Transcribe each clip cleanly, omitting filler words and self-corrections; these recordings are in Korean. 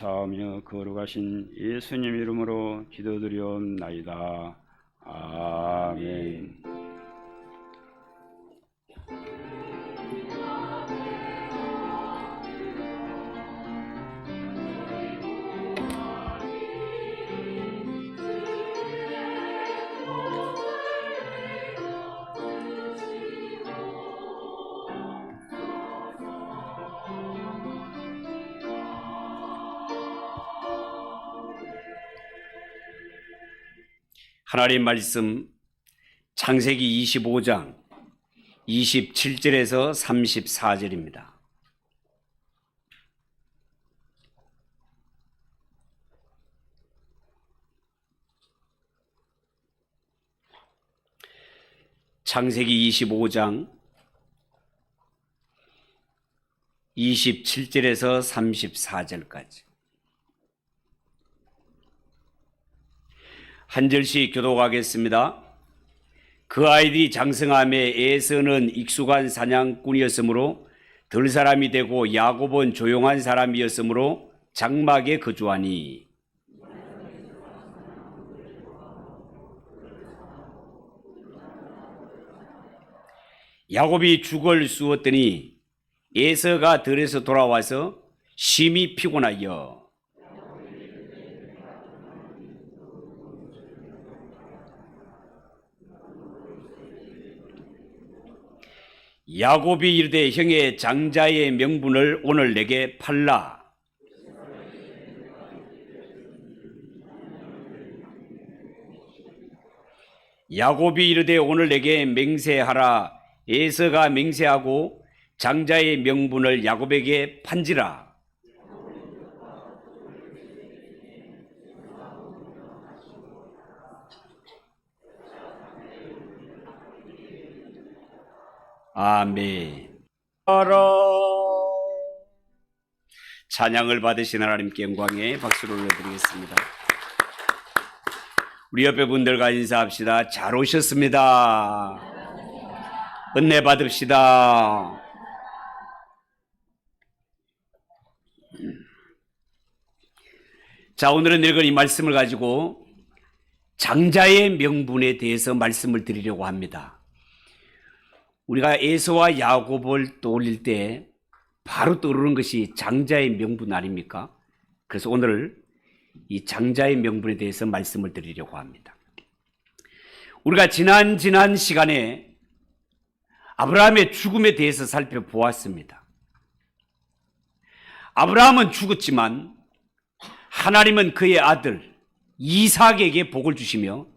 사하며 거룩하신 예수님 이름으로 기도드리옵나이다. 아멘. 하나님 말씀 창세기 25장 27절에서 34절입니다. 창세기 25장 27절에서 34절까지 한 절씩 교독하겠습니다. 그 아이들이 장성함에 에서는 익숙한 사냥꾼이었으므로 들 사람이 되고 야곱은 조용한 사람이었으므로 장막에 거주하니 야곱이 죽을 쑤었더니 에서가 들에서 돌아와서 심히 피곤하여 야곱이 이르되 형의 장자의 명분을 오늘 내게 팔라. 야곱이 이르되 오늘 내게 맹세하라. 에서가 맹세하고 장자의 명분을 야곱에게 판지라. 아멘. 찬양을 받으신 하나님께 영광의 박수를 올려드리겠습니다. 우리 옆에 분들과 인사합시다. 잘 오셨습니다. 은혜 받읍시다. 자, 오늘은 읽은 이 말씀을 가지고 장자의 명분에 대해서 말씀을 드리려고 합니다. 우리가 에서와 야곱을 떠올릴 때 바로 떠오르는 것이 장자의 명분 아닙니까? 그래서 오늘 이 장자의 명분에 대해서 말씀을 드리려고 합니다. 우리가 지난 시간에 아브라함의 죽음에 대해서 살펴보았습니다. 아브라함은 죽었지만 하나님은 그의 아들 이삭에게 복을 주시며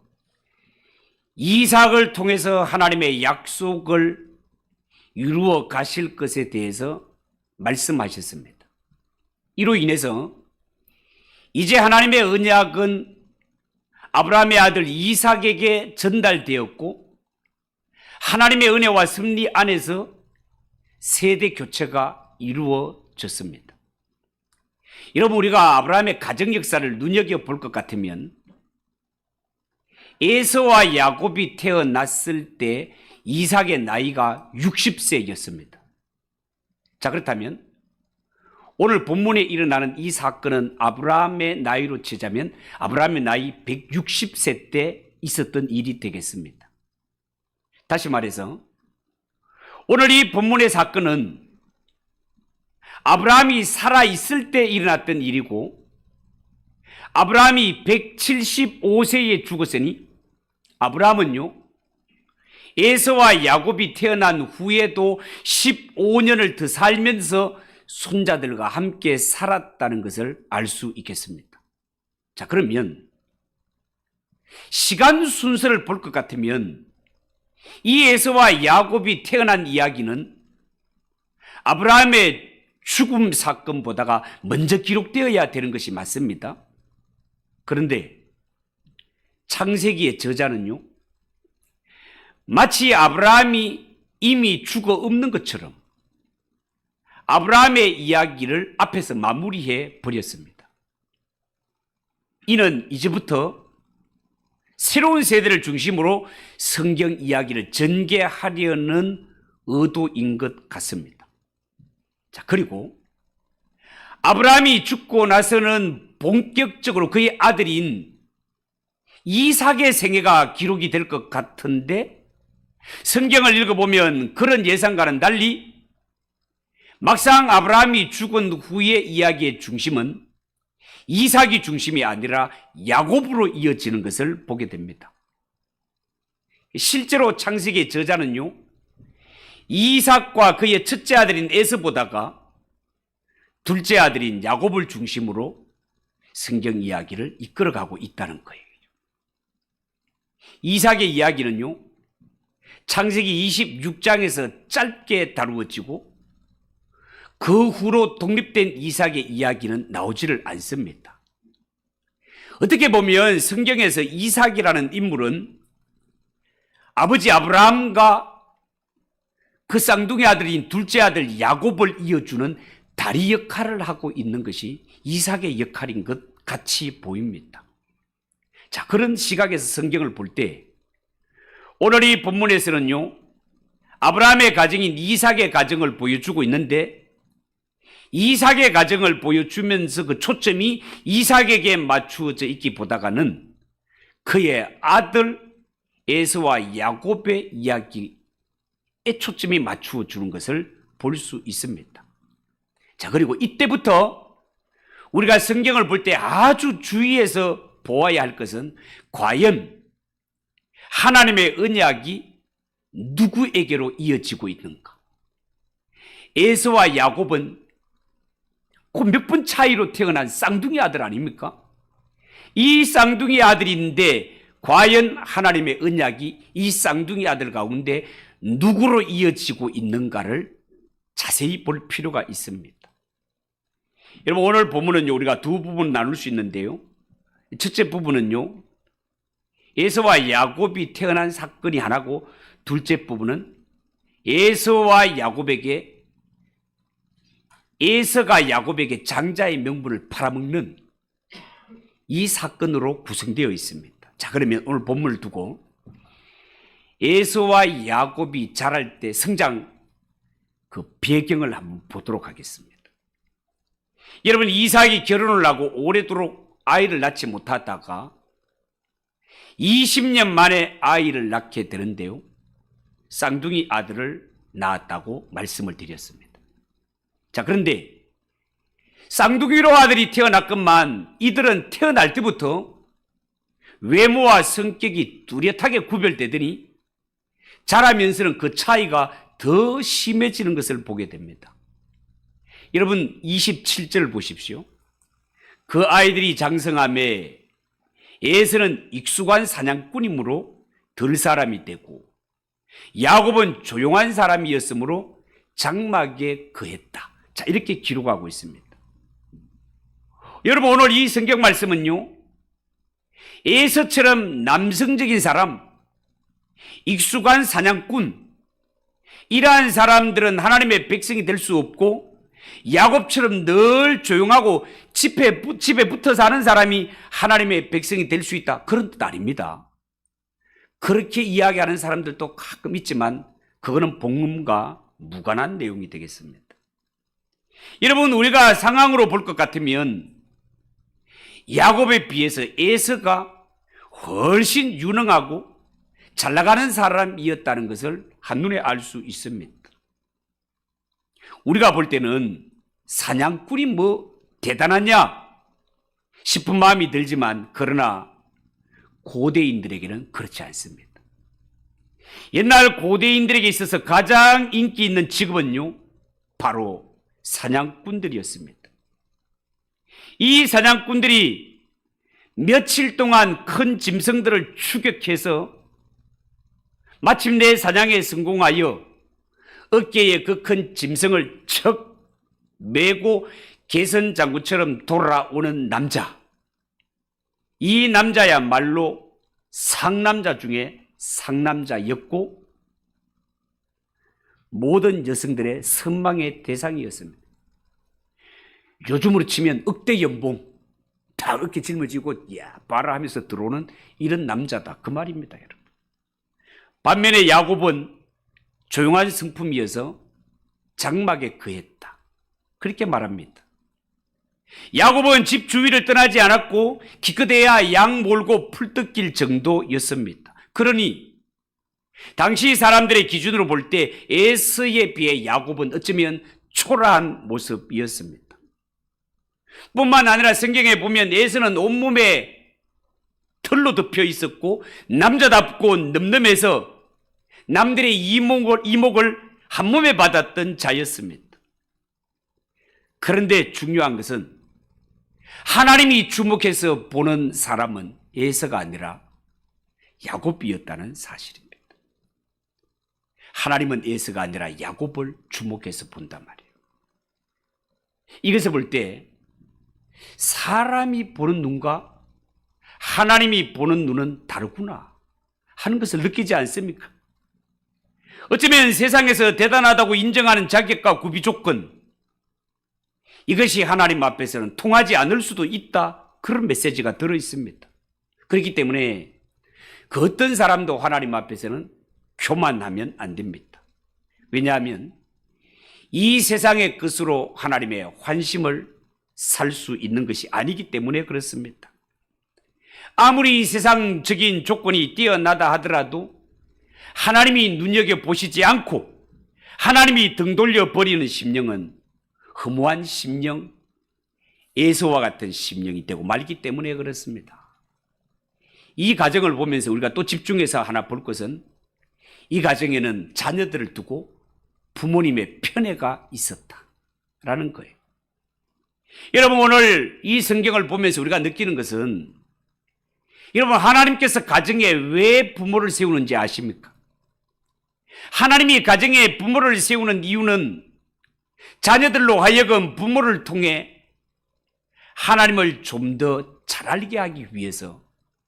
이삭을 통해서 하나님의 약속을 이루어 가실 것에 대해서 말씀하셨습니다. 이로 인해서 이제 하나님의 언약은 아브라함의 아들 이삭에게 전달되었고 하나님의 은혜와 섭리 안에서 세대 교체가 이루어졌습니다. 여러분, 우리가 아브라함의 가정 역사를 눈여겨볼 것 같으면 에서와 야곱이 태어났을 때 이삭의 나이가 60세였습니다. 자, 그렇다면 오늘 본문에 일어나는 이 사건은 아브라함의 나이로 치자면 아브라함의 나이 160세 때 있었던 일이 되겠습니다. 다시 말해서 오늘 이 본문의 사건은 아브라함이 살아있을 때 일어났던 일이고 아브라함이 175세에 죽었으니 아브라함은요 에서와 야곱이 태어난 후에도 15년을 더 살면서 손자들과 함께 살았다는 것을 알 수 있겠습니다. 자, 그러면 시간 순서를 볼 것 같으면 이 에서와 야곱이 태어난 이야기는 아브라함의 죽음 사건보다가 먼저 기록되어야 되는 것이 맞습니다. 그런데 창세기의 저자는요 마치 아브라함이 이미 죽어 없는 것처럼 아브라함의 이야기를 앞에서 마무리해 버렸습니다. 이는 이제부터 새로운 세대를 중심으로 성경 이야기를 전개하려는 의도인 것 같습니다. 자, 그리고 아브라함이 죽고 나서는 본격적으로 그의 아들인 이삭의 생애가 기록이 될 것 같은데, 성경을 읽어보면 그런 예상과는 달리 막상 아브라함이 죽은 후의 이야기의 중심은 이삭이 중심이 아니라 야곱으로 이어지는 것을 보게 됩니다. 실제로 창세기의 저자는요, 이삭과 그의 첫째 아들인 에서보다가 둘째 아들인 야곱을 중심으로 성경 이야기를 이끌어가고 있다는 거예요. 이삭의 이야기는요, 창세기 26장에서 짧게 다루어지고 그 후로 독립된 이삭의 이야기는 나오지를 않습니다. 어떻게 보면 성경에서 이삭이라는 인물은 아버지 아브라함과 그 쌍둥이 아들인 둘째 아들 야곱을 이어주는 다리 역할을 하고 있는 것이 이삭의 역할인 것 같이 보입니다. 자, 그런 시각에서 성경을 볼 때 오늘 이 본문에서는요, 아브라함의 가정인 이삭의 가정을 보여주고 있는데, 이삭의 가정을 보여주면서 그 초점이 이삭에게 맞추어져 있기보다는 그의 아들 에서와 야곱의 이야기에 초점이 맞추어 주는 것을 볼 수 있습니다. 자, 그리고 이때부터 우리가 성경을 볼 때 아주 주의해서 보아야 할 것은 과연 하나님의 언약이 누구에게로 이어지고 있는가? 에서와 야곱은 그 몇 분 차이로 태어난 쌍둥이 아들 아닙니까? 이 쌍둥이 아들인데 과연 하나님의 언약이 이 쌍둥이 아들 가운데 누구로 이어지고 있는가를 자세히 볼 필요가 있습니다. 여러분, 오늘 본문은요, 우리가 두 부분 나눌 수 있는데요, 첫째 부분은요, 에서와 야곱이 태어난 사건이 하나고, 둘째 부분은 에서가 야곱에게 장자의 명분을 팔아먹는 이 사건으로 구성되어 있습니다. 자, 그러면 오늘 본문을 두고 에서와 야곱이 자랄 때 성장 그 배경을 한번 보도록 하겠습니다. 여러분, 이삭이 결혼을 하고 오래도록 아이를 낳지 못하다가 20년 만에 아이를 낳게 되는데요, 쌍둥이 아들을 낳았다고 말씀을 드렸습니다. 자, 그런데 쌍둥이로 아들이 태어났건만 이들은 태어날 때부터 외모와 성격이 뚜렷하게 구별되더니 자라면서는 그 차이가 더 심해지는 것을 보게 됩니다. 여러분, 27절 보십시오. 그 아이들이 장성함에 에서는 익숙한 사냥꾼이므로 들 사람이 되고 야곱은 조용한 사람이었으므로 장막에 거했다. 자, 이렇게 기록하고 있습니다. 여러분, 오늘 이 성경 말씀은요, 에서처럼 남성적인 사람, 익숙한 사냥꾼, 이러한 사람들은 하나님의 백성이 될 수 없고, 야곱처럼 늘 조용하고 집에 붙어 사는 사람이 하나님의 백성이 될 수 있다, 그런 뜻 아닙니다. 그렇게 이야기하는 사람들도 가끔 있지만 그거는 복음과 무관한 내용이 되겠습니다. 여러분, 우리가 상황으로 볼 것 같으면 야곱에 비해서 에서가 훨씬 유능하고 잘 나가는 사람이었다는 것을 한눈에 알 수 있습니다. 우리가 볼 때는 사냥꾼이 뭐 대단하냐 싶은 마음이 들지만, 그러나 고대인들에게는 그렇지 않습니다. 옛날 고대인들에게 있어서 가장 인기 있는 직업은요, 바로 사냥꾼들이었습니다. 이 사냥꾼들이 며칠 동안 큰 짐승들을 추격해서 마침내 사냥에 성공하여 어깨에 그 큰 짐승을 척 메고 개선장구처럼 돌아오는 남자, 이 남자야말로 상남자 중에 상남자였고 모든 여성들의 선망의 대상이었습니다. 요즘으로 치면 억대 연봉, 다 어깨 짊어지고 야 봐라 하면서 들어오는 이런 남자다, 그 말입니다, 여러분. 반면에 야곱은 조용한 성품이어서 장막에 거했다, 그렇게 말합니다. 야곱은 집 주위를 떠나지 않았고 기껏해야 양 몰고 풀 뜯길 정도였습니다. 그러니 당시 사람들의 기준으로 볼 때 에서에 비해 야곱은 어쩌면 초라한 모습이었습니다. 뿐만 아니라 성경에 보면 에서는 온몸에 털로 덮여 있었고 남자답고 늠름해서 남들의 이목을 한 몸에 받았던 자였습니다. 그런데 중요한 것은 하나님이 주목해서 보는 사람은 에서가 아니라 야곱이었다는 사실입니다. 하나님은 에서가 아니라 야곱을 주목해서 본단 말이에요. 이것을 볼 때 사람이 보는 눈과 하나님이 보는 눈은 다르구나 하는 것을 느끼지 않습니까? 어쩌면 세상에서 대단하다고 인정하는 자격과 구비 조건, 이것이 하나님 앞에서는 통하지 않을 수도 있다, 그런 메시지가 들어있습니다. 그렇기 때문에 그 어떤 사람도 하나님 앞에서는 교만하면 안 됩니다. 왜냐하면 이 세상의 것으로 하나님의 환심을 살 수 있는 것이 아니기 때문에 그렇습니다. 아무리 세상적인 조건이 뛰어나다 하더라도 하나님이 눈여겨보시지 않고 하나님이 등 돌려버리는 심령은 허무한 심령, 에서와 같은 심령이 되고 말기 때문에 그렇습니다. 이 가정을 보면서 우리가 또 집중해서 하나 볼 것은, 이 가정에는 자녀들을 두고 부모님의 편애가 있었다라는 거예요. 여러분, 오늘 이 성경을 보면서 우리가 느끼는 것은, 여러분, 하나님께서 가정에 왜 부모를 세우는지 아십니까? 하나님이 가정에 부모를 세우는 이유는 자녀들로 하여금 부모를 통해 하나님을 좀 더 잘 알게 하기 위해서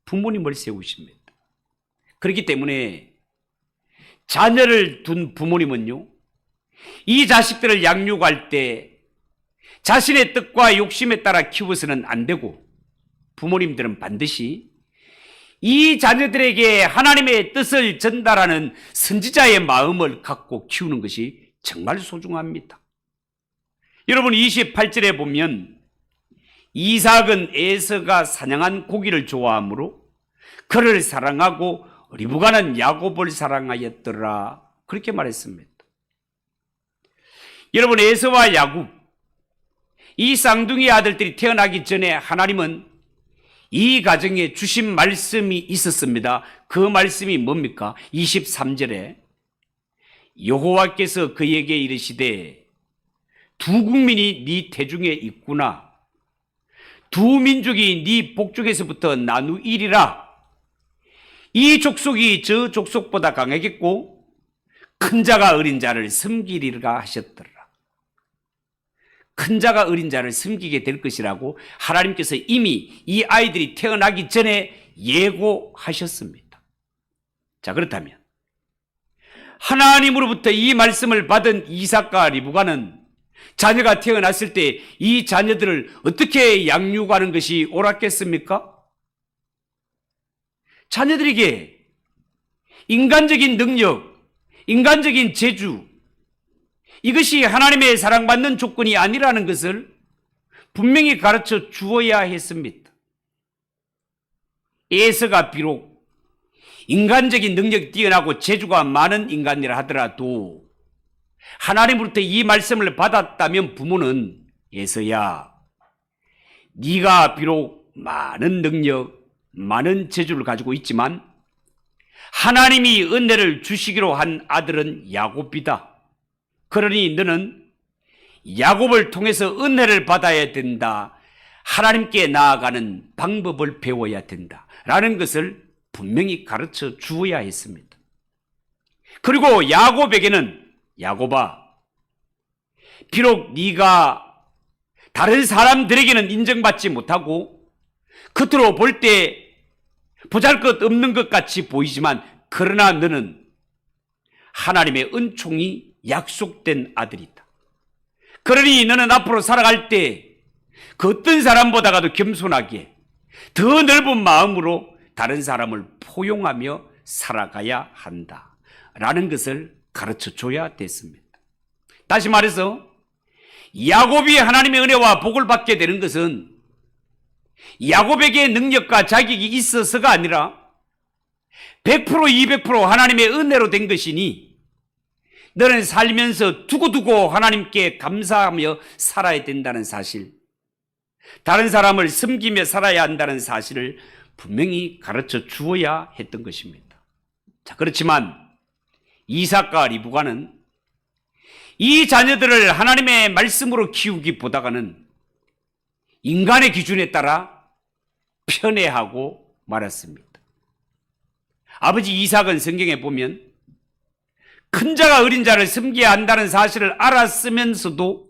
부모님을 세우십니다. 그렇기 때문에 자녀를 둔 부모님은요, 이 자식들을 양육할 때 자신의 뜻과 욕심에 따라 키워서는 안 되고, 부모님들은 반드시 이 자녀들에게 하나님의 뜻을 전달하는 선지자의 마음을 갖고 키우는 것이 정말 소중합니다. 여러분, 28절에 보면 이삭은 에서가 사냥한 고기를 좋아하므로 그를 사랑하고 리브가는 야곱을 사랑하였더라, 그렇게 말했습니다. 여러분, 에서와 야곱, 이 쌍둥이 아들들이 태어나기 전에 하나님은 이 가정에 주신 말씀이 있었습니다. 그 말씀이 뭡니까? 23절에 여호와께서 그에게 이르시되 두 국민이 네 태중에 있구나, 두 민족이 네 복중에서부터 나누이리라. 이 족속이 저 족속보다 강하겠고 큰 자가 어린 자를 섬기리라 하셨더라. 큰 자가 어린 자를 섬기게 될 것이라고 하나님께서 이미 이 아이들이 태어나기 전에 예고하셨습니다. 자, 그렇다면 하나님으로부터 이 말씀을 받은 이삭과 리브가는 자녀가 태어났을 때 이 자녀들을 어떻게 양육하는 것이 옳았겠습니까? 자녀들에게 인간적인 능력, 인간적인 재주, 이것이 하나님의 사랑받는 조건이 아니라는 것을 분명히 가르쳐 주어야 했습니다. 에서가 비록 인간적인 능력이 뛰어나고 재주가 많은 인간이라 하더라도 하나님으로부터 이 말씀을 받았다면 부모는 에서야, 네가 비록 많은 능력, 많은 재주를 가지고 있지만 하나님이 은혜를 주시기로 한 아들은 야곱이다. 그러니 너는 야곱을 통해서 은혜를 받아야 된다. 하나님께 나아가는 방법을 배워야 된다. 라는 것을 분명히 가르쳐 주어야 했습니다. 그리고 야곱에게는, 야곱아, 비록 네가 다른 사람들에게는 인정받지 못하고 겉으로 볼 때 보잘것없는 것 같이 보이지만, 그러나 너는 하나님의 은총이 약속된 아들이다. 그러니 너는 앞으로 살아갈 때 그 어떤 사람보다도 겸손하게 더 넓은 마음으로 다른 사람을 포용하며 살아가야 한다 라는 것을 가르쳐 줘야 됐습니다. 다시 말해서 야곱이 하나님의 은혜와 복을 받게 되는 것은 야곱에게 능력과 자격이 있어서가 아니라 100% 200% 하나님의 은혜로 된 것이니 너는 살면서 두고두고 하나님께 감사하며 살아야 된다는 사실, 다른 사람을 섬기며 살아야 한다는 사실을 분명히 가르쳐 주어야 했던 것입니다. 자, 그렇지만 이삭과 리브가는 이 자녀들을 하나님의 말씀으로 키우기보다는 인간의 기준에 따라 편애하고 말았습니다. 아버지 이삭은 성경에 보면 큰 자가 어린 자를 섬겨야 한다는 사실을 알았으면서도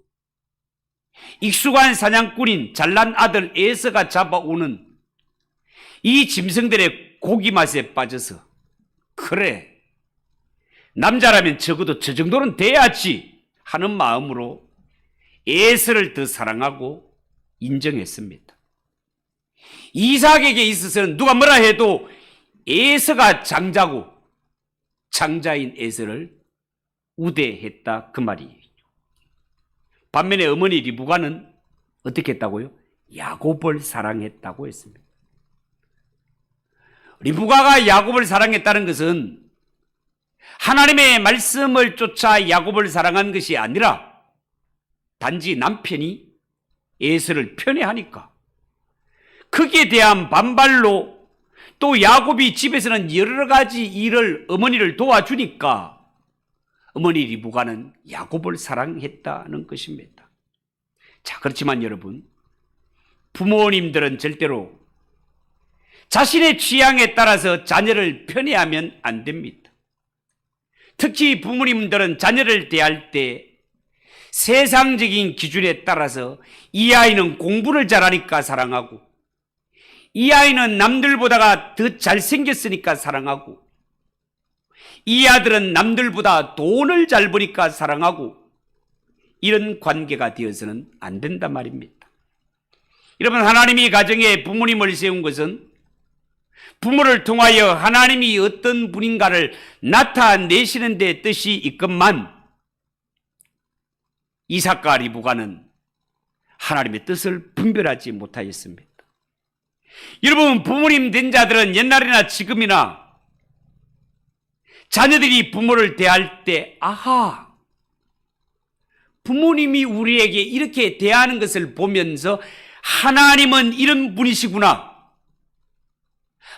익숙한 사냥꾼인 잘난 아들 에서가 잡아오는 이 짐승들의 고기 맛에 빠져서 그래, 남자라면 적어도 저 정도는 돼야지 하는 마음으로 에서를 더 사랑하고 인정했습니다. 이삭에게 있어서는 누가 뭐라 해도 에서가 장자고 장자인 에서를 우대했다 그 말이에요. 반면에 어머니 리브가는 어떻게 했다고요? 야곱을 사랑했다고 했습니다. 리브가가 야곱을 사랑했다는 것은 하나님의 말씀을 쫓아 야곱을 사랑한 것이 아니라 단지 남편이 에서를 편애하니까 거기에 대한 반발로 또 야곱이 집에서는 여러 가지 일을 어머니를 도와주니까 어머니 리브가는 야곱을 사랑했다는 것입니다. 자, 그렇지만 여러분, 부모님들은 절대로 자신의 취향에 따라서 자녀를 편애하면 안 됩니다. 특히 부모님들은 자녀를 대할 때 세상적인 기준에 따라서 이 아이는 공부를 잘하니까 사랑하고, 이 아이는 남들보다가 더 잘생겼으니까 사랑하고, 이 아들은 남들보다 돈을 잘 버니까 사랑하고, 이런 관계가 되어서는 안 된단 말입니다. 여러분, 하나님이 가정에 부모님을 세운 것은 부모를 통하여 하나님이 어떤 분인가를 나타내시는 데 뜻이 있건만 이삭과 리브가는 하나님의 뜻을 분별하지 못하였습니다. 여러분, 부모님 된 자들은 옛날이나 지금이나 자녀들이 부모를 대할 때 아하, 부모님이 우리에게 이렇게 대하는 것을 보면서 하나님은 이런 분이시구나,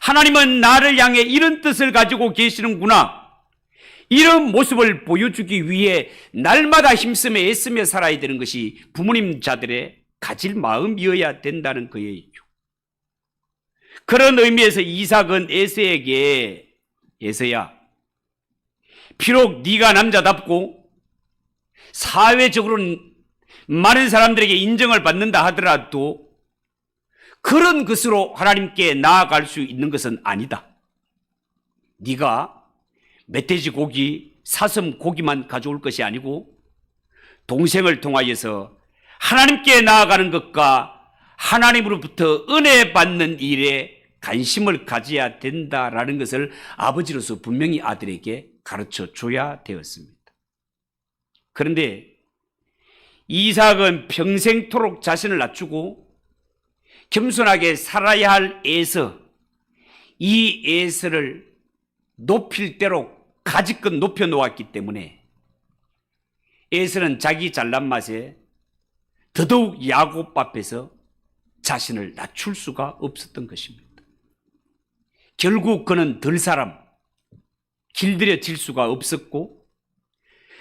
하나님은 나를 향해 이런 뜻을 가지고 계시는구나, 이런 모습을 보여주기 위해 날마다 힘쓰며 애쓰며 살아야 되는 것이 부모님 자들의 가질 마음이어야 된다는 거예요. 그런 의미에서 이삭은 에서에게, 에서야, 비록 네가 남자답고 사회적으로는 많은 사람들에게 인정을 받는다 하더라도 그런 것으로 하나님께 나아갈 수 있는 것은 아니다. 네가 멧돼지 고기, 사슴 고기만 가져올 것이 아니고 동생을 통하여서 하나님께 나아가는 것과 하나님으로부터 은혜 받는 일에 관심을 가져야 된다라는 것을 아버지로서 분명히 아들에게 가르쳐 줘야 되었습니다. 그런데 이삭은 평생토록 자신을 낮추고 겸손하게 살아야 할 에서, 이 에서를 높일 대로 가지껏 높여놓았기 때문에 에서는 자기 잘난 맛에 더더욱 야곱 앞에서 자신을 낮출 수가 없었던 것입니다. 결국 그는 덜 사람, 길들여질 수가 없었고,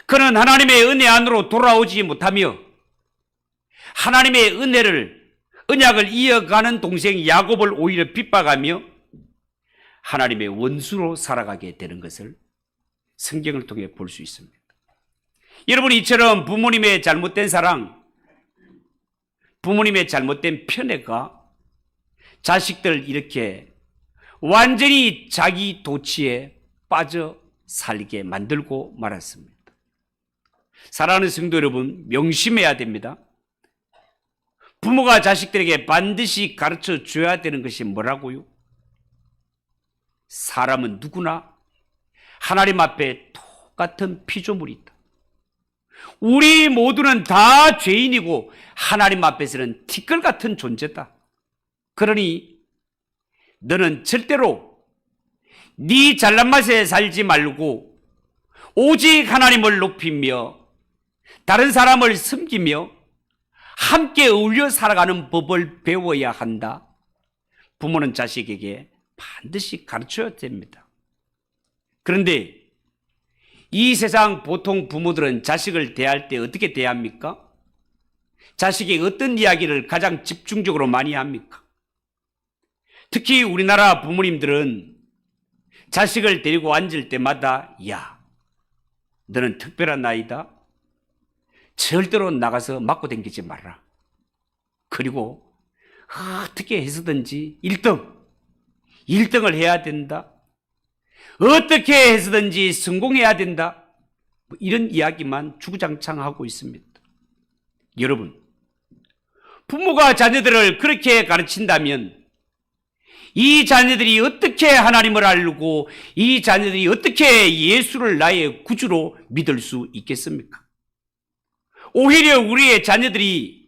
그는 하나님의 은혜 안으로 돌아오지 못하며 하나님의 언약을 이어가는 동생 야곱을 오히려 핍박하며 하나님의 원수로 살아가게 되는 것을 성경을 통해 볼 수 있습니다. 여러분, 이처럼 부모님의 잘못된 사랑, 부모님의 잘못된 편애가 자식들 이렇게 완전히 자기 도취에 빠져 살게 만들고 말았습니다. 사랑하는 성도 여러분, 명심해야 됩니다. 부모가 자식들에게 반드시 가르쳐 줘야 되는 것이 뭐라고요? 사람은 누구나 하나님 앞에 똑같은 피조물이 있다. 우리 모두는 다 죄인이고 하나님 앞에서는 티끌 같은 존재다. 그러니 너는 절대로 네 잘난 맛에 살지 말고 오직 하나님을 높이며 다른 사람을 섬기며 함께 어울려 살아가는 법을 배워야 한다. 부모는 자식에게 반드시 가르쳐야 됩니다. 그런데 이 세상 보통 부모들은 자식을 대할 때 어떻게 대합니까? 자식이 어떤 이야기를 가장 집중적으로 많이 합니까? 특히 우리나라 부모님들은 자식을 데리고 앉을 때마다 야, 너는 특별한 아이다. 절대로 나가서 맞고 다니지 말라. 그리고 어떻게 해서든지 1등을 해야 된다. 어떻게 해서든지 성공해야 된다. 이런 이야기만 주구장창 하고 있습니다. 여러분, 부모가 자녀들을 그렇게 가르친다면 이 자녀들이 어떻게 하나님을 알고 이 자녀들이 어떻게 예수를 나의 구주로 믿을 수 있겠습니까? 오히려 우리의 자녀들이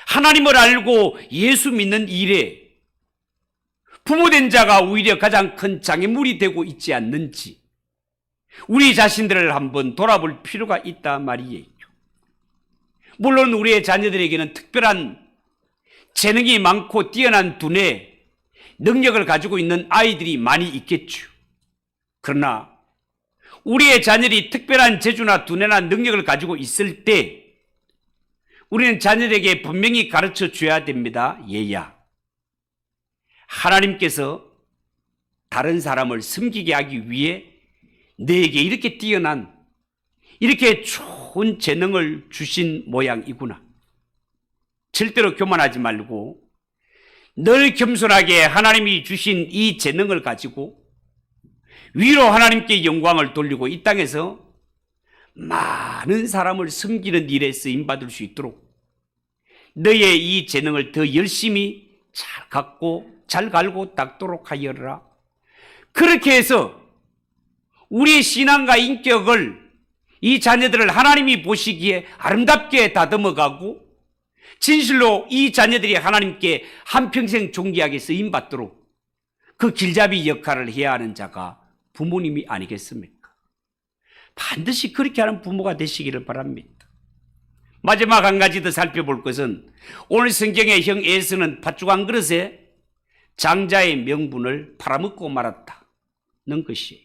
하나님을 알고 예수 믿는 일에 부모된 자가 오히려 가장 큰 장애물이 되고 있지 않는지 우리 자신들을 한번 돌아볼 필요가 있다 말이에요. 물론 우리의 자녀들에게는 특별한 재능이 많고 뛰어난 두뇌, 능력을 가지고 있는 아이들이 많이 있겠죠. 그러나 우리의 자녀들이 특별한 재주나 두뇌나 능력을 가지고 있을 때 우리는 자녀들에게 분명히 가르쳐 줘야 됩니다. 얘야, 하나님께서 다른 사람을 섬기게 하기 위해 너에게 이렇게 뛰어난 이렇게 좋은 재능을 주신 모양이구나. 절대로 교만하지 말고 늘 겸손하게 하나님이 주신 이 재능을 가지고 위로 하나님께 영광을 돌리고 이 땅에서 많은 사람을 섬기는 일에 쓰임받을 수 있도록 너의 이 재능을 더 열심히 잘 갈고 닦도록 하여라. 그렇게 해서 우리의 신앙과 인격을 이 자녀들을 하나님이 보시기에 아름답게 다듬어가고 진실로 이 자녀들이 하나님께 한평생 존귀하게 쓰임받도록 그 길잡이 역할을 해야 하는 자가 부모님이 아니겠습니까? 반드시 그렇게 하는 부모가 되시기를 바랍니다. 마지막 한 가지 더 살펴볼 것은 오늘 성경의 형 에서는 팥죽 한 그릇에 장자의 명분을 팔아먹고 말았다는 것이에요.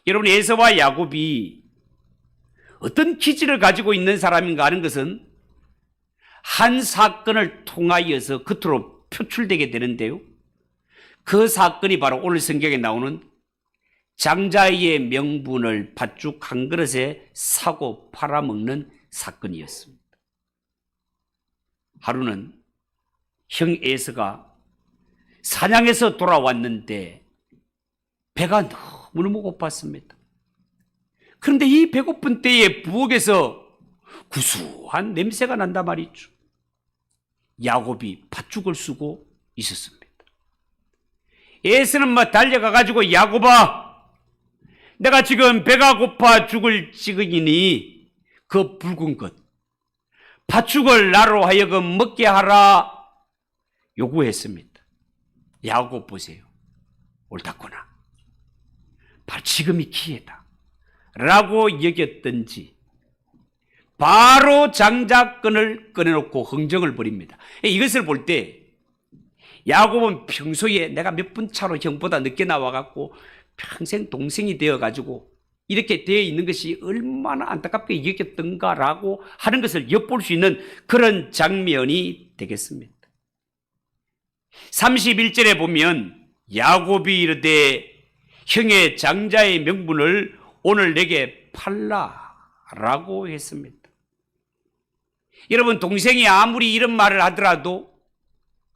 여러분, 에서와 야곱이 어떤 기질을 가지고 있는 사람인가 하는 것은 한 사건을 통하여서 겉으로 표출되게 되는데요. 그 사건이 바로 오늘 성경에 나오는 장자의 명분을 팥죽 한 그릇에 사고 팔아먹는 사건이었습니다. 하루는 형 에서가 사냥에서 돌아왔는데 배가 너무너무 고팠습니다. 그런데 이 배고픈 때에 부엌에서 구수한 냄새가 난단 말이죠. 야곱이 팥죽을 쓰고 있었습니다. 에서는 달려가가지고 야곱아, 내가 지금 배가 고파 죽을 지경이니 그 붉은 것 팥죽을 나로 하여금 먹게 하라 요구했습니다. 야곱 보세요. 옳았구나. 바로 지금이 기회다 라고 여겼던지 바로 장자권을 꺼내놓고 흥정을 벌입니다. 이것을 볼 때 야곱은 평소에 내가 몇 분 차로 형보다 늦게 나와갖고 평생 동생이 되어가지고 이렇게 되어 있는 것이 얼마나 안타깝게 여겼던가라고 하는 것을 엿볼 수 있는 그런 장면이 되겠습니다. 31절에 보면 야곱이 이르되 형의 장자의 명분을 오늘 내게 팔라라고 했습니다. 여러분, 동생이 아무리 이런 말을 하더라도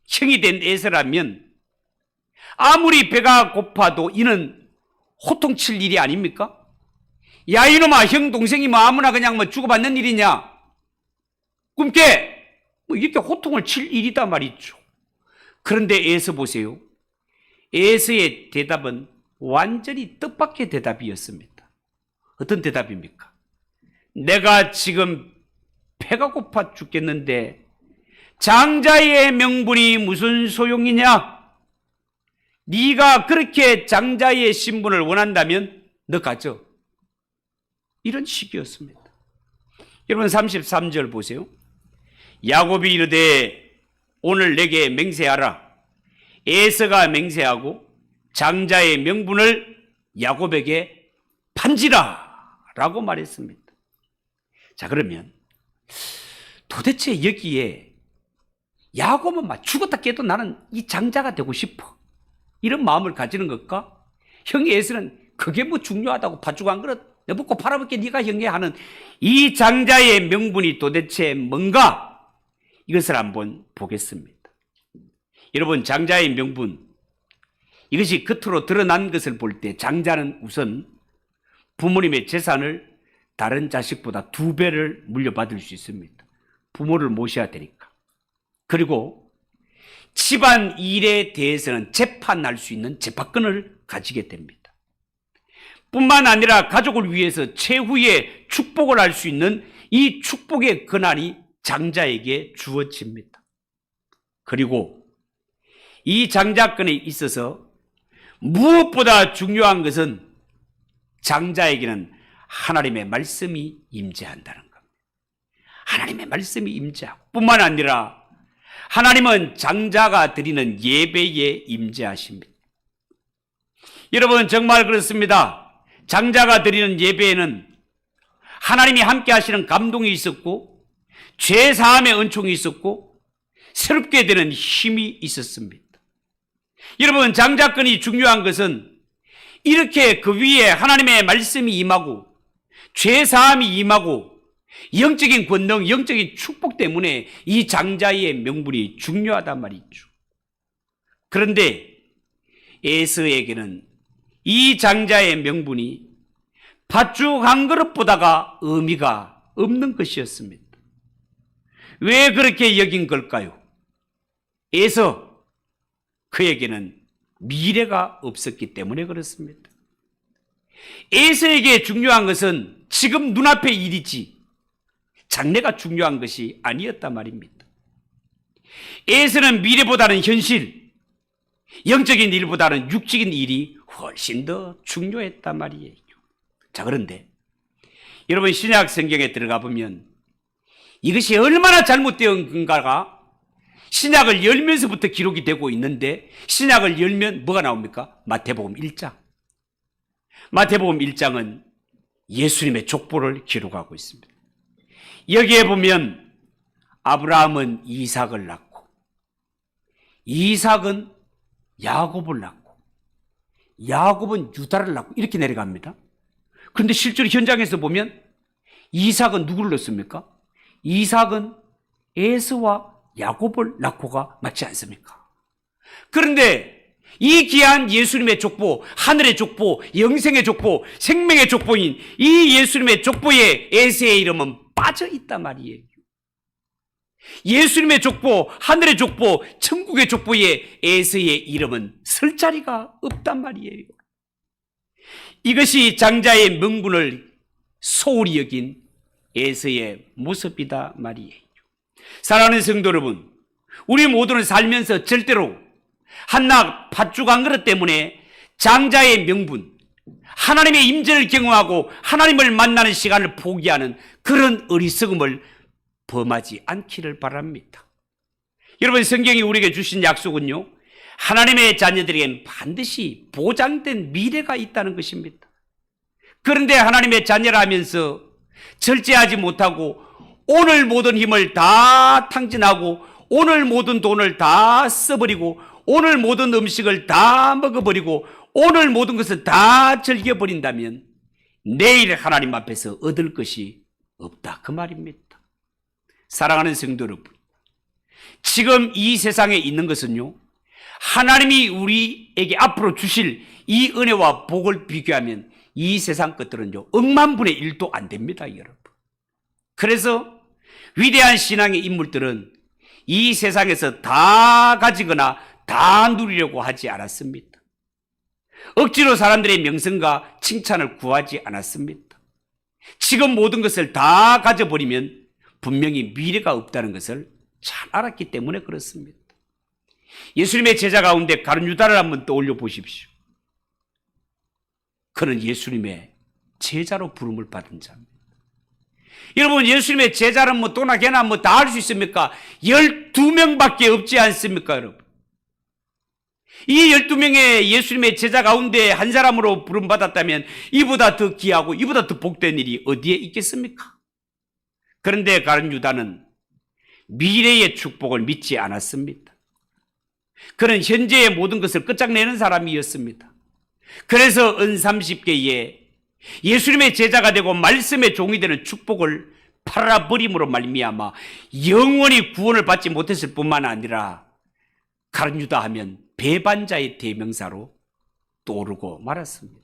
형이 된 에서라면 아무리 배가 고파도 이는 호통칠 일이 아닙니까? 야 이놈아, 형 동생이 아무나 그냥 주고받는 일이냐? 꿈깨! 이렇게 호통을 칠 일이다 말이죠. 그런데 에서 보세요. 에서의 대답은 완전히 뜻밖의 대답이었습니다. 어떤 대답입니까? 내가 지금 배가 고파 죽겠는데 장자의 명분이 무슨 소용이냐? 네가 그렇게 장자의 신분을 원한다면 너 가져. 이런 식이었습니다. 여러분 33절 보세요. 야곱이 이르되 오늘 내게 맹세하라. 에서가 맹세하고 장자의 명분을 야곱에게 판지라 라고 말했습니다. 자, 그러면 도대체 여기에 야곱은 막 죽었다 깨도 나는 이 장자가 되고 싶어, 이런 마음을 가지는 것과 형이 에서는 그게 뭐 중요하다고 팥죽 한 그릇 내 먹고 팔아먹게 네가 형이 하는 이 장자의 명분이 도대체 뭔가, 이것을 한번 보겠습니다. 여러분, 장자의 명분, 이것이 겉으로 드러난 것을 볼 때 장자는 우선 부모님의 재산을 다른 자식보다 2배를 물려받을 수 있습니다. 부모를 모셔야 되니까. 그리고 집안 일에 대해서는 재판할 수 있는 재판권을 가지게 됩니다. 뿐만 아니라 가족을 위해서 최후의 축복을 할 수 있는 이 축복의 권한이 장자에게 주어집니다. 그리고 이 장자권에 있어서 무엇보다 중요한 것은 장자에게는 하나님의 말씀이 임재한다는 겁니다. 하나님의 말씀이 임재하고, 뿐만 아니라 하나님은 장자가 드리는 예배에 임재하십니다. 여러분, 정말 그렇습니다. 장자가 드리는 예배에는 하나님이 함께 하시는 감동이 있었고, 죄사함의 은총이 있었고, 새롭게 되는 힘이 있었습니다. 여러분, 장자권이 중요한 것은 이렇게 그 위에 하나님의 말씀이 임하고 죄사함이 임하고 영적인 권능, 영적인 축복 때문에 이 장자의 명분이 중요하단 말이죠. 그런데 에서에게는 이 장자의 명분이 팥죽 한 그릇보다가 의미가 없는 것이었습니다. 왜 그렇게 여긴 걸까요? 에서, 그에게는 미래가 없었기 때문에 그렇습니다. 에서에게 중요한 것은 지금 눈앞의 일이지 장래가 중요한 것이 아니었단 말입니다. 에서는 미래보다는 현실, 영적인 일보다는 육적인 일이 훨씬 더 중요했단 말이에요. 자, 그런데 여러분, 신약 성경에 들어가 보면 이것이 얼마나 잘못된 건가가 신약을 열면서부터 기록이 되고 있는데, 신약을 열면 뭐가 나옵니까? 마태복음 1장. 마태복음 1장은 예수님의 족보를 기록하고 있습니다. 여기에 보면 아브라함은 이삭을 낳고, 이삭은 야곱을 낳고, 야곱은 유다를 낳고, 이렇게 내려갑니다. 그런데 실제로 현장에서 보면 이삭은 누구를 낳습니까? 이삭은 에서와 야곱을 낳고가 맞지 않습니까? 그런데 이 귀한 예수님의 족보, 하늘의 족보, 영생의 족보, 생명의 족보인 이 예수님의 족보에 에서의 이름은 빠져 있단 말이에요. 예수님의 족보, 하늘의 족보, 천국의 족보에 에서의 이름은 설 자리가 없단 말이에요. 이것이 장자의 명분을 소홀히 여긴 에서의 모습이다 말이에요. 사랑하는 성도 여러분, 우리 모두는 살면서 절대로 한낱 팥죽 한 그릇 때문에 장자의 명분, 하나님의 임재를 경험하고 하나님을 만나는 시간을 포기하는 그런 어리석음을 범하지 않기를 바랍니다. 여러분, 성경이 우리에게 주신 약속은요, 하나님의 자녀들에겐 반드시 보장된 미래가 있다는 것입니다. 그런데 하나님의 자녀라 하면서 절제하지 못하고 오늘 모든 힘을 다 탕진하고 오늘 모든 돈을 다 써버리고 오늘 모든 음식을 다 먹어버리고 오늘 모든 것을 다 즐겨버린다면 내일 하나님 앞에서 얻을 것이 없다, 그 말입니다. 사랑하는 성도 여러분, 지금 이 세상에 있는 것은요, 하나님이 우리에게 앞으로 주실 이 은혜와 복을 비교하면 이 세상 것들은요, 억만분의 1도 안 됩니다, 여러분. 그래서 위대한 신앙의 인물들은 이 세상에서 다 가지거나 다 누리려고 하지 않았습니다. 억지로 사람들의 명성과 칭찬을 구하지 않았습니다. 지금 모든 것을 다 가져버리면 분명히 미래가 없다는 것을 잘 알았기 때문에 그렇습니다. 예수님의 제자 가운데 가룟 유다를 한번 떠올려 보십시오. 그는 예수님의 제자로 부름을 받은 자입니다. 여러분, 예수님의 제자는 뭐 또나 개나 뭐 다 할 수 있습니까? 12명밖에 없지 않습니까, 여러분? 이 12명의 예수님의 제자 가운데 한 사람으로 부름받았다면 이보다 더 귀하고 이보다 더 복된 일이 어디에 있겠습니까? 그런데 가룟 유다는 미래의 축복을 믿지 않았습니다. 그는 현재의 모든 것을 끝장내는 사람이었습니다. 그래서 은 30개에 예수님의 제자가 되고 말씀의 종이 되는 축복을 팔아버림으로 말미암아 영원히 구원을 받지 못했을 뿐만 아니라 가룟 유다 하면 배반자의 대명사로 떠오르고 말았습니다.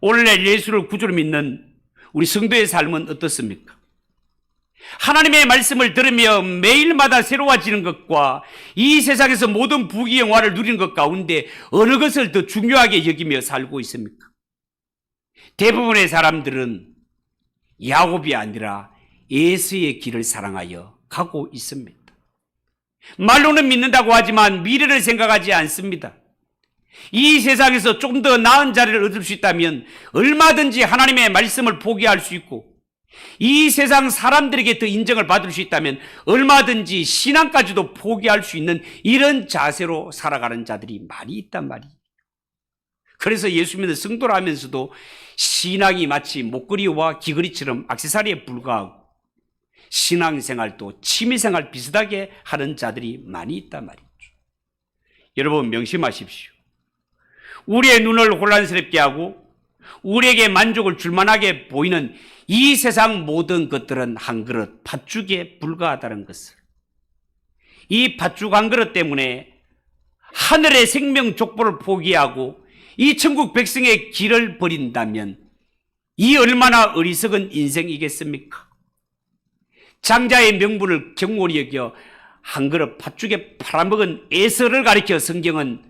오늘날 예수를 구주로 믿는 우리 성도의 삶은 어떻습니까? 하나님의 말씀을 들으며 매일마다 새로워지는 것과 이 세상에서 모든 부귀영화를 누리는 것 가운데 어느 것을 더 중요하게 여기며 살고 있습니까? 대부분의 사람들은 야곱이 아니라 에서의 길을 사랑하여 가고 있습니다. 말로는 믿는다고 하지만 미래를 생각하지 않습니다. 이 세상에서 좀 더 나은 자리를 얻을 수 있다면 얼마든지 하나님의 말씀을 포기할 수 있고, 이 세상 사람들에게 더 인정을 받을 수 있다면 얼마든지 신앙까지도 포기할 수 있는 이런 자세로 살아가는 자들이 많이 있단 말이에요. 그래서 예수 믿는 성도라면서도 신앙이 마치 목걸이와 귀걸이처럼 액세서리에 불과하고 신앙생활도 취미생활 비슷하게 하는 자들이 많이 있단 말이죠. 여러분, 명심하십시오. 우리의 눈을 혼란스럽게 하고 우리에게 만족을 줄만하게 보이는 이 세상 모든 것들은 한 그릇 팥죽에 불과하다는 것을, 이 팥죽 한 그릇 때문에 하늘의 생명 족보를 포기하고 이 천국 백성의 길을 버린다면 이 얼마나 어리석은 인생이겠습니까? 장자의 명분을 경홀히 여겨 한 그릇 팥죽에 팔아먹은 에서를 가리켜 성경은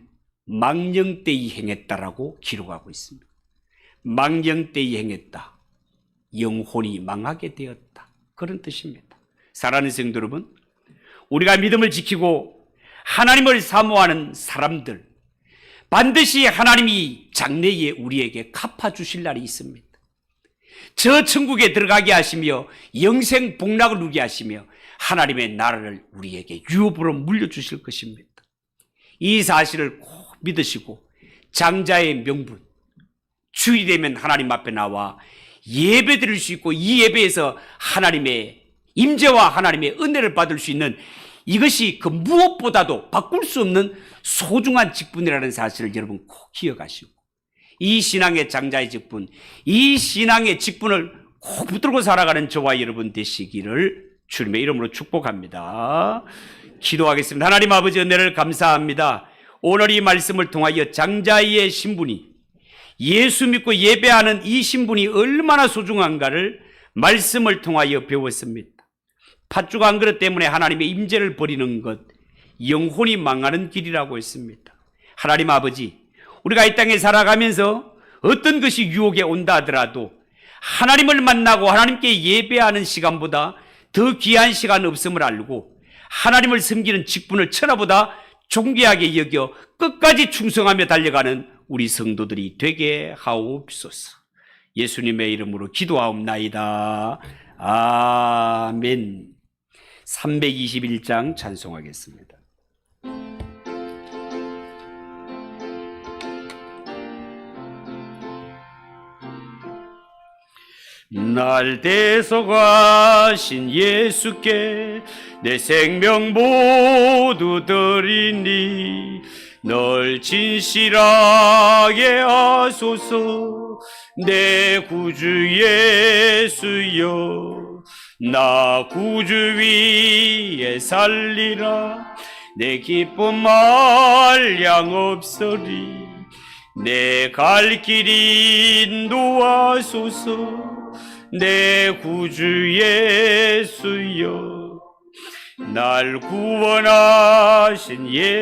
망령되이 행했다라고 기록하고 있습니다. 망령되이 행했다. 영혼이 망하게 되었다. 그런 뜻입니다. 사랑하는 성도 여러분, 우리가 믿음을 지키고 하나님을 사모하는 사람들, 반드시 하나님이 장래에 우리에게 갚아주실 날이 있습니다. 저 천국에 들어가게 하시며 영생 복락을 누리게 하시며 하나님의 나라를 우리에게 유업으로 물려주실 것입니다. 이 사실을 꼭 믿으시고 장자의 명분, 주일이 되면 하나님 앞에 나와 예배 드릴 수 있고 이 예배에서 하나님의 임재와 하나님의 은혜를 받을 수 있는, 이것이 그 무엇보다도 바꿀 수 없는 소중한 직분이라는 사실을 여러분 꼭 기억하시고, 이 신앙의 장자의 직분, 이 신앙의 직분을 꼭 붙들고 살아가는 저와 여러분 되시기를 주님의 이름으로 축복합니다. 기도하겠습니다. 하나님 아버지, 은혜를 감사합니다. 오늘 이 말씀을 통하여 장자의 신분이, 예수 믿고 예배하는 이 신분이 얼마나 소중한가를 말씀을 통하여 배웠습니다. 팥죽 한 그릇 때문에 하나님의 임재를 버리는 것, 영혼이 망하는 길이라고 했습니다. 하나님 아버지, 우리가 이 땅에 살아가면서 어떤 것이 유혹에 온다 하더라도 하나님을 만나고 하나님께 예배하는 시간보다 더 귀한 시간 없음을 알고 하나님을 섬기는 직분을 천하보다 존귀하게 여겨 끝까지 충성하며 달려가는 우리 성도들이 되게 하옵소서. 예수님의 이름으로 기도하옵나이다. 아멘. 321장 찬송하겠습니다. 날 대속하신 예수께 내 생명 모두 드리니 널 진실하게 하소서. 내 구주 예수여, 나 구주 위에 살리라. 내 기쁨 한량 없으리. 내 갈 길 인도하소서. 내 구주 예수여, 날 구원하신